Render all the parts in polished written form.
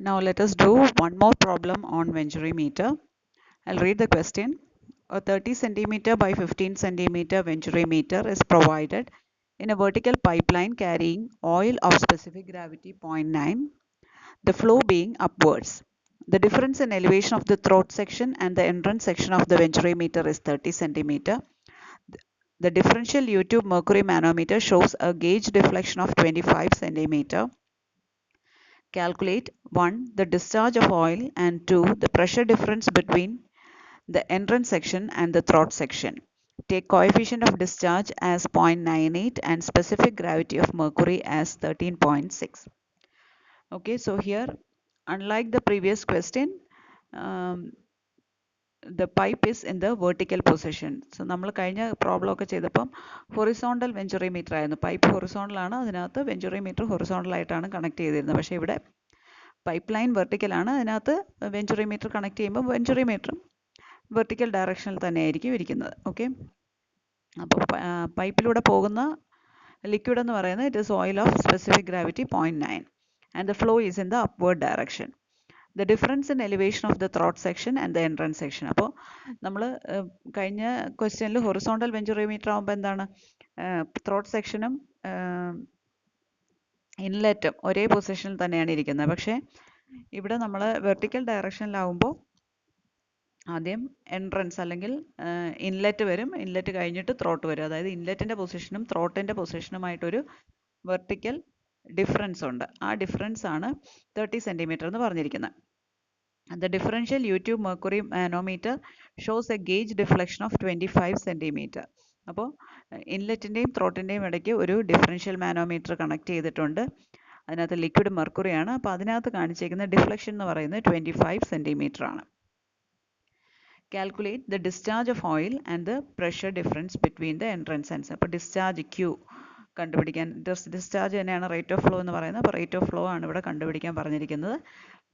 Now let us do one more problem on venturimeter. I'll read the question. A 30 centimeter by 15 centimeter venturimeter is provided in a vertical pipeline carrying oil of specific gravity 0.9, the flow being upwards. The difference in elevation of the throat section and the entrance section of the venturimeter is 30 centimeter. The differential U-tube mercury manometer shows a gauge deflection of 25 centimeter. Calculate 1. The discharge of oil, and 2. The pressure difference between the entrance section and the throat section. Take coefficient of discharge as 0.98 and specific gravity of mercury as 13.6. Okay, so here, unlike the previous question, the pipe is in the vertical position. So നമ്മൾ കഴിഞ്ഞ problem ഒക്കെ ചെയ്തപ്പം horizontal വെഞ്ചുറിമീറ്റർ ആയിരുന്നു. Pipe horizontal ആണ്, അതിനകത്ത് വെഞ്ചുറിമീറ്റർ horizontal ആയിട്ടാണ് connect ചെയ്തിരുന്നത്. പക്ഷേ ഇവിടെ പൈപ്പ് ലൈൻ വെർട്ടിക്കൽ ആണ്, അതിനകത്ത് വെഞ്ചുറിമീറ്റർ കണക്ട് ചെയ്യുമ്പോൾ വെഞ്ചുറിമീറ്ററും വെർട്ടിക്കൽ ഡയറക്ഷനിൽ തന്നെയായിരിക്കും ഇരിക്കുന്നത്. ഓക്കെ, അപ്പോൾ പൈപ്പിലൂടെ പോകുന്ന ലിക്വിഡ് എന്ന് പറയുന്നത് it is oil of specific gravity 0.9 and the flow is in the upward direction. The difference in elevation of the throat section and the entrance section. അപ്പോൾ നമ്മൾ കഴിഞ്ഞ ക്വസ്റ്റ്യനിൽ ഹൊറിസോണ്ടൽ വെഞ്ചുറിമീറ്റർ ആകുമ്പോൾ എന്താണ്, ത്രോട്ട് സെക്ഷനും ഇൻലെറ്റും ഒരേ പൊസിഷനിൽ തന്നെയാണ് ഇരിക്കുന്നത്. പക്ഷേ ഇവിടെ നമ്മൾ വെർട്ടിക്കൽ ഡയറക്ഷനിലാവുമ്പോൾ ആദ്യം എൻട്രൻസ് അല്ലെങ്കിൽ ഇൻലെറ്റ് വരും, ഇൻലെറ്റ് കഴിഞ്ഞിട്ട് ത്രോട്ട് വരും. അതായത് ഇൻലെറ്റിൻ്റെ പൊസിഷനും ത്രോട്ടിൻ്റെ പൊസിഷനുമായിട്ടൊരു വെർട്ടിക്കൽ ഡിഫറൻസ് ഉണ്ട്. ആ ഡിഫറൻസ് ആണ് 30 സെൻറ്റിമീറ്റർ എന്ന് പറഞ്ഞിരിക്കുന്നത്. The differential U-tube mercury manometer shows a gauge deflection of 25 centimeter. അപ്പോൾ ഇൻലെറ്റിൻ്റെയും ത്രോട്ടിൻ്റെയും ഇടയ്ക്ക് ഒരു ഡിഫറൻഷ്യൽ മാനോമീറ്റർ കണക്ട് ചെയ്തിട്ടുണ്ട്. അതിനകത്ത് ലിക്വിഡ് മെർക്കുറി ആണ്. അപ്പോൾ അതിനകത്ത് കാണിച്ചിരിക്കുന്ന ഡിഫ്ലക്ഷൻ എന്ന് പറയുന്നത് 25 സെൻറ്റിമീറ്റർ ആണ്. Calculate the discharge of oil and the pressure difference between the entrance and. അപ്പോൾ ഡിസ്ചാർജ് ക്യൂ കണ്ടുപിടിക്കാൻ, ഡിസ്ചാർജ് തന്നെയാണ് റേറ്റ് ഓഫ് ഫ്ലോ എന്ന് പറയുന്നത്. അപ്പോൾ റേറ്റ് ഓഫ് ഫ്ലോ ആണ് ഇവിടെ കണ്ടുപിടിക്കാൻ പറഞ്ഞിരിക്കുന്നത്.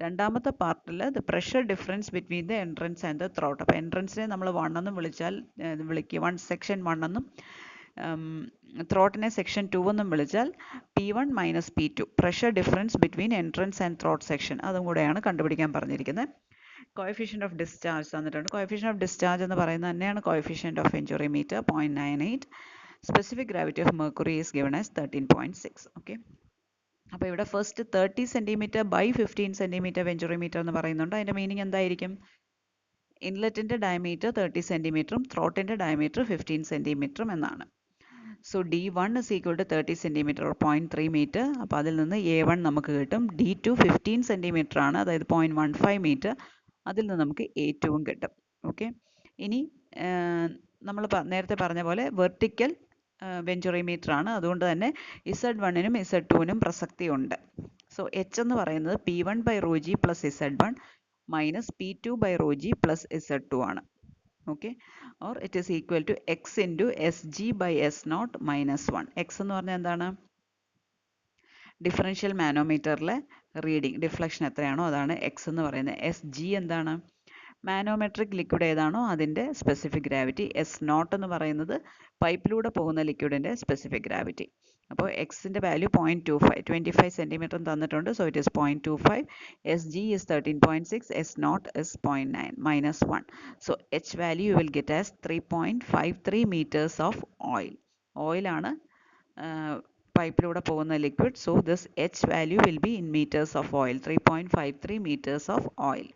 രണ്ടാമത്തെ പാർട്ടിൽ the pressure difference between the entrance and the throat. അപ്പോൾ എൻട്രൻസിനെ നമ്മൾ 1 എന്നും വിളിക്കുക, സെക്ഷൻ 1 എന്നും ത്രോട്ടിനെ സെക്ഷൻ 2 എന്നും വിളിച്ചാൽ P1 minus P2 pressure difference between entrance and throat section, അതും കൂടെയാണ് കണ്ടുപിടിക്കാൻ പറഞ്ഞിരിക്കുന്നത്. കോഎഫിഷ്യൻ്റ് ഓഫ് ഡിസ്ചാർജ് തന്നിട്ടുണ്ട്. കോഎഫിഷ്യൻ്റ് ഓഫ് ഡിസ്ചാർജ് എന്ന് പറയുന്നത് തന്നെയാണ് coefficient of വെഞ്ചുറിമീറ്റർ 0.98. Specific gravity of mercury is given as 13.6. Okay. അപ്പോൾ ഇവിടെ ഫസ്റ്റ് 30 സെൻറ്റിമീറ്റർ ബൈ 15 സെൻറ്റിമീറ്റർ വെഞ്ചുറിമീറ്റർ എന്ന് പറയുന്നുണ്ട്. അതിൻ്റെ മീനിങ് എന്തായിരിക്കും? ഇൻലെറ്റിൻ്റെ ഡയമീറ്റർ 30 സെൻറ്റിമീറ്ററും ത്രോട്ടിൻ്റെ ഡയമീറ്റർ 15 സെൻറ്റിമീറ്ററും എന്നാണ്. So D1 is equal to 30 centimetre or 0.3 metre. അപ്പോൾ അതിൽ നിന്ന് A1 നമുക്ക് കിട്ടും. D2 15 സെൻറ്റിമീറ്റർ ആണ്, അതായത് 0.15 മീറ്റർ. അതിൽ നിന്ന് നമുക്ക് A2 കിട്ടും. ഓക്കെ, ഇനി നമ്മൾ നേരത്തെ പറഞ്ഞ പോലെ വെർട്ടിക്കൽ വെഞ്ചുറിമീറ്റർ ആണ്, അതുകൊണ്ട് തന്നെ Z1നും Z2നും പ്രസക്തിയുണ്ട്. സോ H എന്ന് പറയുന്നത് P1 by rho g plus Z1 minus P2 by rho g plus Z2 ആണ്. Okay, or it is equal to X into SG by S0 minus 1. X എന്ന് പറഞ്ഞാൽ എന്താണ്? ഡിഫറൻഷ്യൽ മാനോമീറ്ററിലെ റീഡിങ് ഡിഫ്ലക്ഷൻ എത്രയാണോ അതാണ് X എന്ന് പറയുന്നത്. SG എന്താണ്? Manometric liquid ഏതാണോ അതിൻ്റെ സ്പെസിഫിക് ഗ്രാവിറ്റി. S0 എന്ന് പറയുന്നത് പൈപ്പിലൂടെ പോകുന്ന ലിക്വിഡിൻ്റെ സ്പെസിഫിക് ഗ്രാവിറ്റി. അപ്പോൾ എക്സിൻ്റെ വാല്യൂ 0.25, 25 സെൻറ്റിമീറ്റർ തന്നിട്ടുണ്ട്. So it is 0.25. SG is 13.6, S0 is 0.9 minus 1. So H value you will get as 3.53 meters of oil. ഓയിലാണ് പൈപ്പിലൂടെ പോകുന്ന liquid. So this H value will be in meters of oil, 3.53 meters of oil.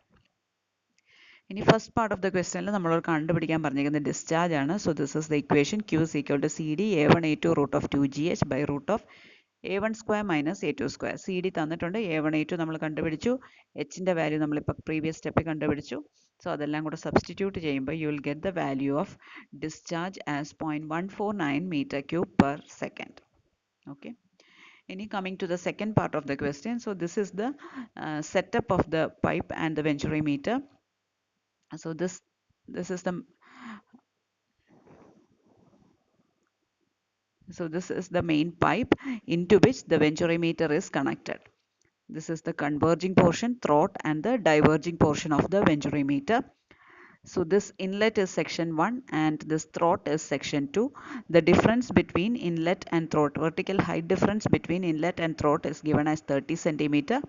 ഇനി first part of the ക്വസ്റ്റനിൽ നമ്മളോട് കണ്ടുപിടിക്കാൻ പറഞ്ഞിരിക്കുന്നത് discharge ആണ്. So this is the equation Q is equal to CD A1 A2 root of 2GH by root of A1 square minus A2 square. CD തന്നിട്ടുണ്ട്, A1 A2 നമ്മൾ കണ്ടുപിടിച്ചു, Hൻ്റെ value നമ്മളിപ്പോൾ previous സ്റ്റെപ്പിൽ കണ്ടുപിടിച്ചു. സോ അതെല്ലാം കൂടെ സബ്സ്റ്റിറ്റ്യൂട്ട് ചെയ്യുമ്പോൾ you will get the value of discharge as 0.149 meter cube per second. Okay, ഇനി coming to the second part of the question. So this is the setup of the pipe and the venturimeter. So this is the main pipe into which the venturimeter is connected. This is the converging portion, throat, and the diverging portion of the venturimeter. So this inlet is section 1 and this throat is section 2. The difference between inlet and throat, vertical height difference between inlet and throat is given as 30 centimeter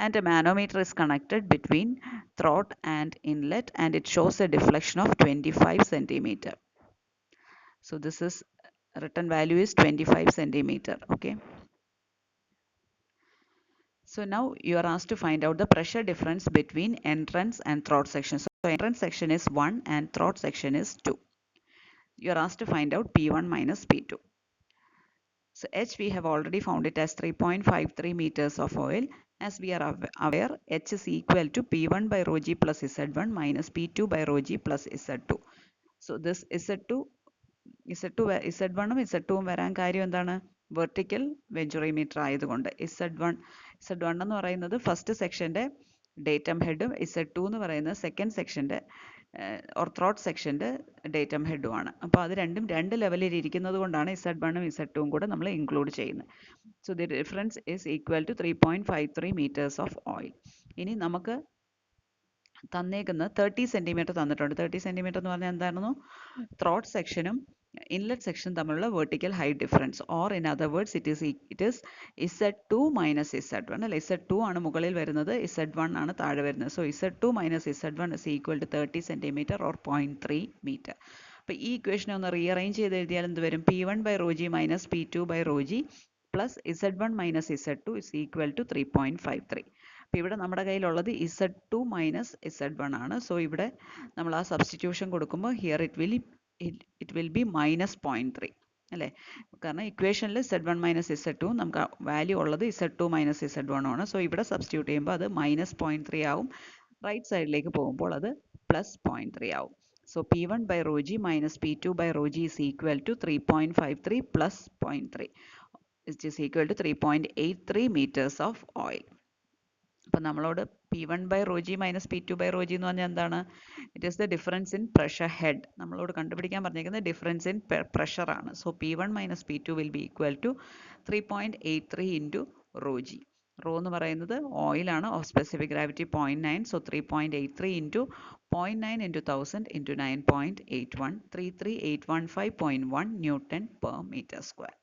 and a manometer is connected between throat and inlet, and it shows a deflection of 25 centimeter. So this is written value is 25 centimeter. Okay. So now you are asked to find out the pressure difference between entrance and throat section. So entrance section is 1 and throat section is 2. You are asked to find out P1 minus P2. So H we have already found it as 3.53 meters of oil. As we are aware, H is equal to P1 by rho g plus Z1 minus P2 by rho g plus Z2. So this Z2 Z1 ഉം Z2 ഉം വരാൻ കാര്യം എന്താണ്? Vertical വെഞ്ചുറിമീറ്റർ ആയതുകൊണ്ട്. Z1 എന്ന് പറയുന്നത് first സെക്ഷൻ്റെ datum ഹെഡും Z2 എന്ന് പറയുന്നത് സെക്കൻഡ് സെക്ഷൻ്റെ ത്രോട്ട് സെക്ഷൻ്റെ ഡേറ്റം ഹെഡുമാണ്. അപ്പോൾ അത് രണ്ടും രണ്ട് ലെവലിൽ ഇരിക്കുന്നത് കൊണ്ടാണ് Z1 ഉം Z2 ഉം കൂടെ നമ്മൾ ഇൻക്ലൂഡ് ചെയ്യുന്നത്. So the difference is equal to 3.53 meters of oil. ഇനി നമുക്ക് തന്നേക്കുന്ന 30 സെൻറ്റിമീറ്റർ തന്നിട്ടുണ്ട്. 30 സെൻറ്റിമീറ്റർ എന്ന് പറഞ്ഞാൽ എന്തായിരുന്നു? ത്രോട്ട് സെക്ഷനും ഇൻലെറ്റ് സെക്ഷൻ തമ്മിലുള്ള vertical height difference, or in other words it is Z2 minus Z1 അല്ലെ. Z2 ആണ് മുകളിൽ വരുന്നത്, Z1 ആണ് താഴെ വരുന്നത്. So Z2 minus Z1 is equal to 30 centimetre or 0.3 metre. അപ്പോൾ ഈ ഇക്വേഷനെ ഒന്ന് റീഅറേഞ്ച് ചെയ്ത് എഴുതിയാൽ എന്ത് വരും? P1 by rho g minus P2 by rho g plus Z1 minus Z2 is equal to 3.53. അപ്പോൾ ഇവിടെ നമ്മുടെ കയ്യിലുള്ളത് Z2 മൈനസ് Z1 ആണ്. സോ ഇവിടെ നമ്മൾ ആ സബ്സ്റ്റിറ്റ്യൂഷൻ കൊടുക്കുമ്പോൾ here it will be minus 0.3 അല്ലേ. കാരണം ഇക്വേഷനിൽ Z1 മൈനസ് Z2 നമുക്ക് വാല്യൂ ഉള്ളത് Z2 മൈനസ് Z1 ആണ്. സോ ഇവിടെ സബ്സ്റ്റിറ്റ്യൂട്ട് ചെയ്യുമ്പോൾ അത് മൈനസ് 0.3 ആവും. റൈറ്റ് സൈഡിലേക്ക് പോകുമ്പോൾ അത് പ്ലസ് 0.3 ആവും. So P1 by rho g minus P2 by rho g is equal to 3.53 plus 0.3 it is equal to 3.83 meters of oil. അപ്പം നമ്മളോട് P1 by rho g minus P2 by rho g എന്ന് പറഞ്ഞാൽ എന്താണ്? It is the difference in pressure head. നമ്മളോട് കണ്ടുപിടിക്കാൻ പറഞ്ഞിരിക്കുന്നത് difference in pressure ആണ്. So P1 minus P2 will be equal to 3.83 into rho g. Rho എന്ന് പറയുന്നത് ഓയിലാണ്, of specific gravity 0.9. So 3.83 into 0.9 into 1000 into 9.81 33815.1 newton per metre square.